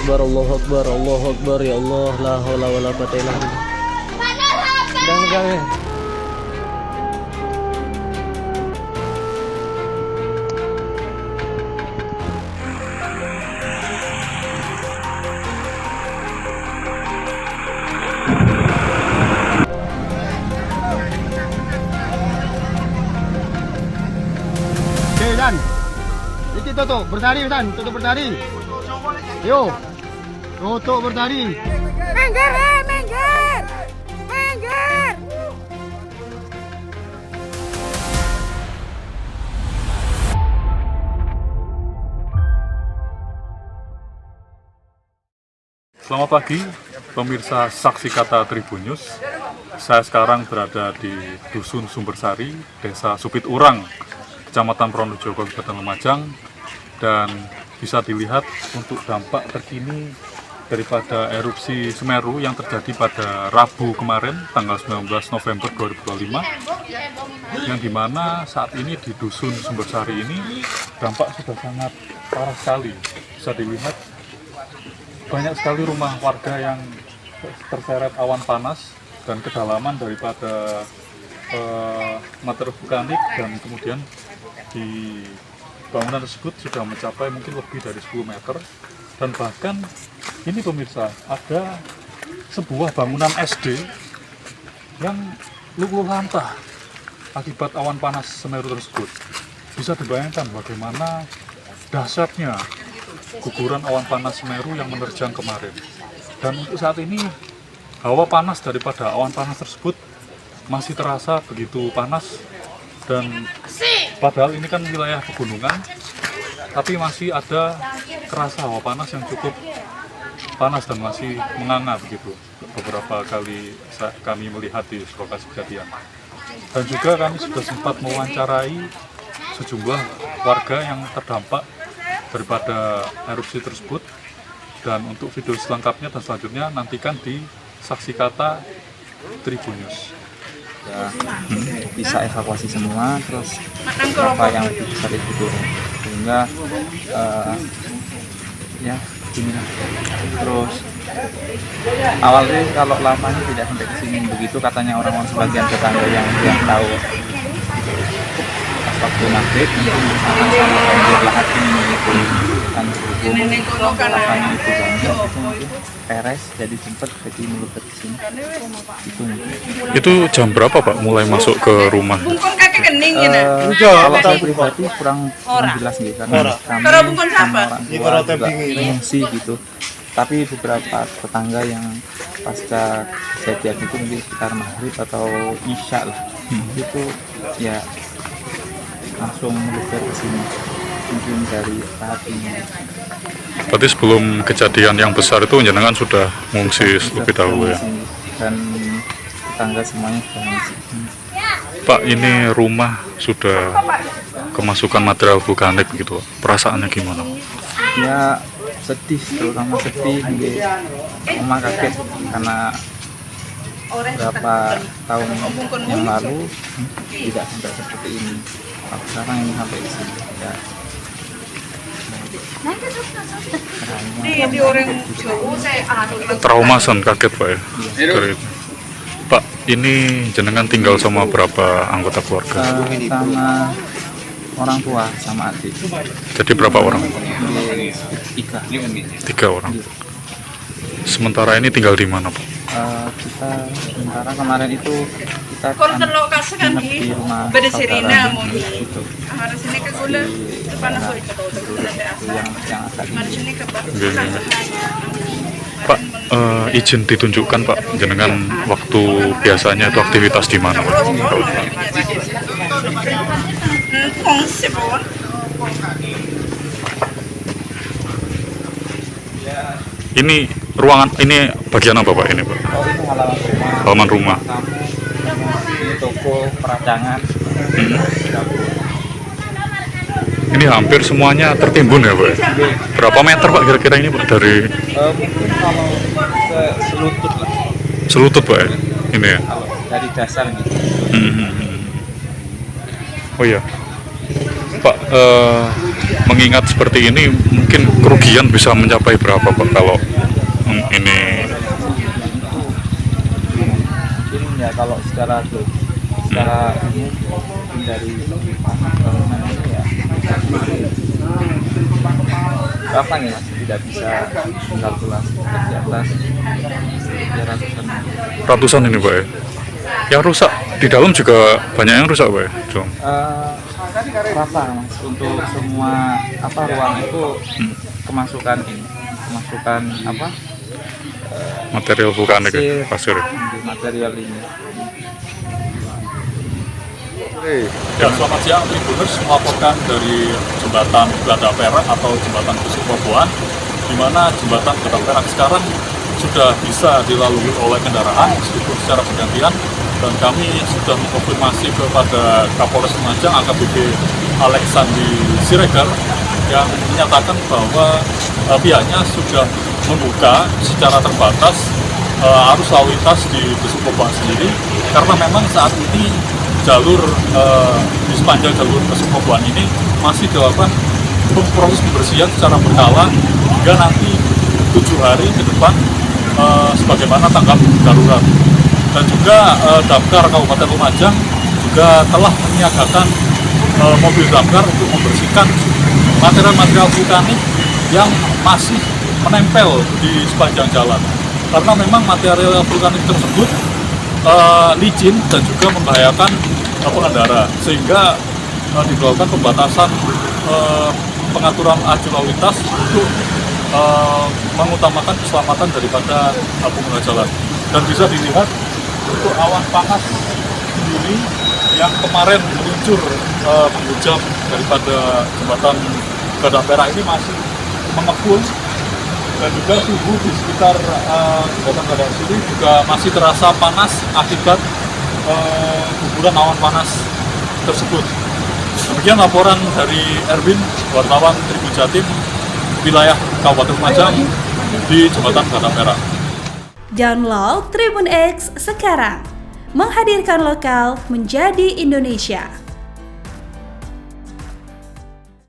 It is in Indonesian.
Akbar, Allahu Akbar, Allahu Akbar, ya Allah, la haula wala quwata illa billah. Pegang. Oke, Dan. Ini tutup bertari, Dan. Tutup bertari. Yo. Tutup bertari. Minggir. Selamat pagi, pemirsa Saksi Kata Tribun News. Saya sekarang berada di Dusun Sumbersari, Desa Supit Urang, Kecamatan Pronojogo, Kabupaten Lumajang, dan bisa dilihat untuk dampak terkini daripada erupsi Semeru yang terjadi pada Rabu kemarin, tanggal 19 November 2025, yang dimana saat ini di Dusun Sumbersari ini dampak sudah sangat parah sekali. Bisa dilihat banyak sekali rumah warga yang terseret awan panas dan kedalaman daripada materi vulkanik, dan kemudian di bangunan tersebut sudah mencapai mungkin lebih dari 10 meter, dan bahkan ini pemirsa ada sebuah bangunan SD yang luluh lantah akibat awan panas Semeru tersebut. Bisa dibayangkan bagaimana dahsyatnya guguran awan panas Semeru yang menerjang kemarin. Dan untuk saat ini hawa panas daripada awan panas tersebut masih terasa begitu panas, dan padahal ini kan wilayah pegunungan, tapi masih ada kerasa hawa panas yang cukup panas dan masih menganga begitu. Beberapa kali kami melihat di lokasi kejadian, dan juga kami sudah sempat mewawancarai sejumlah warga yang terdampak daripada erupsi tersebut. Dan untuk video selengkapnya dan selanjutnya nantikan di Saksi Kata Tribun News. Ya, bisa evakuasi semua, terus apa yang bisa dibutuhkan, sehingga ya gini. Terus awalnya kalau lamanya tidak sampai ke sini begitu katanya orang-orang sebagian tetangga yang tahu. Waktu maghrib mungkin sama-sama banjir lahar ini itu kan lapangan itu banjir, itu mungkin peres jadi sempat jadi meluber ke sini. Itu jam berapa Pak mulai masuk ke rumah? Kalau saya pribadi kurang jelas nih, karena kami sama orang tua juga mengungsi gitu. Tapi beberapa tetangga yang pasca kejadian itu mungkin sekitar maghrib atau isya lah, itu ya langsung meluber ke sini mungkin dari saat ini. Berarti sebelum kejadian yang besar itu jenengan sudah mengungsi lebih dahulu ya? Dan tetangga semuanya sudah mengungsi. Pak, ini rumah sudah kemasukan material vulkanik begitu, perasaannya gimana? Ya sedih, terutama sedih, Oma kaget karena berapa tahun yang lalu tidak sampai seperti ini. Sekarang ini sampai di sini ya. Traumasan, kaget Pak ya? Dari itu. Pak, ini jenengan tinggal sama berapa anggota keluarga? Sama orang tua sama adik. Jadi berapa orang? Tiga orang. Sementara ini tinggal di mana Pak? Kita sementara kemarin itu kita nginep di rumah saudara itu. Yang agak Oke. Pak, izin ditunjukkan Pak, jenengan waktu biasanya itu aktivitas di mana Pak? Ini ruangan, ini bagian apa Pak ini Pak? Oh, ini Halaman rumah. Ini toko peracangan. Ini hampir semuanya tertimbun ya Pak? Berapa meter Pak kira-kira ini Pak dari? Mungkin kalau selutut lah. Selutut Pak ya? Ini ya? Kalau dari dasar gitu. Oh iya, Pak, mengingat seperti ini mungkin kerugian bisa mencapai berapa Pak kalau ini? Mungkin ya kalau secara umum mungkin dari bangunan ini ya berapa nih Mas, tidak bisa kalkulasi di atas ya Ratusan ini Pak ya? Yang rusak di dalam juga banyak yang rusak Pak ya? Rata Mas, untuk semua ruang itu kemasukan Material vulkanik ya, pasir. Material ini. Ya, selamat siang Tribuners, melaporkan dari jembatan Gada Perak atau jembatan Kusukoboan, di mana jembatan Gada Perak sekarang sudah bisa dilalui oleh kendaraan meskipun secara bergantian, dan kami sudah mengkonfirmasi kepada Kapolres Lumajang AKBP Alexandi Siregar yang menyatakan bahwa pihaknya sudah membuka secara terbatas arus lalu lintas di Kusukoboan sendiri, karena memang saat ini jalur di sepanjang jalur Kusukoboan ini masih dilakukan proses pembersihan secara berkala hingga nanti 7 hari ke depan sebagaimana tanggap darurat. Dan juga Damkar Kabupaten Lumajang juga telah menyiagakan mobil damkar untuk membersihkan material-material vulkanik yang masih menempel di sepanjang jalan, karena memang material vulkanik tersebut licin dan juga membahayakan pengendara, sehingga diberlakukan pembatasan pengaturan laju lalu lintas untuk mengutamakan keselamatan daripada pengguna jalan. Dan bisa dilihat untuk awan panas sendiri yang kemarin meluncur menghujam daripada jembatan Gada Perak ini masih mengepul, dan juga suhu di sekitar jembatan Gada sini juga masih terasa panas akibat guguran awan panas tersebut. Demikian laporan dari Erwin, wartawan Tribun Jatim, wilayah Kabupaten Lumajang di jembatan Gada Perak. Download Tribun X sekarang, menghadirkan lokal menjadi Indonesia.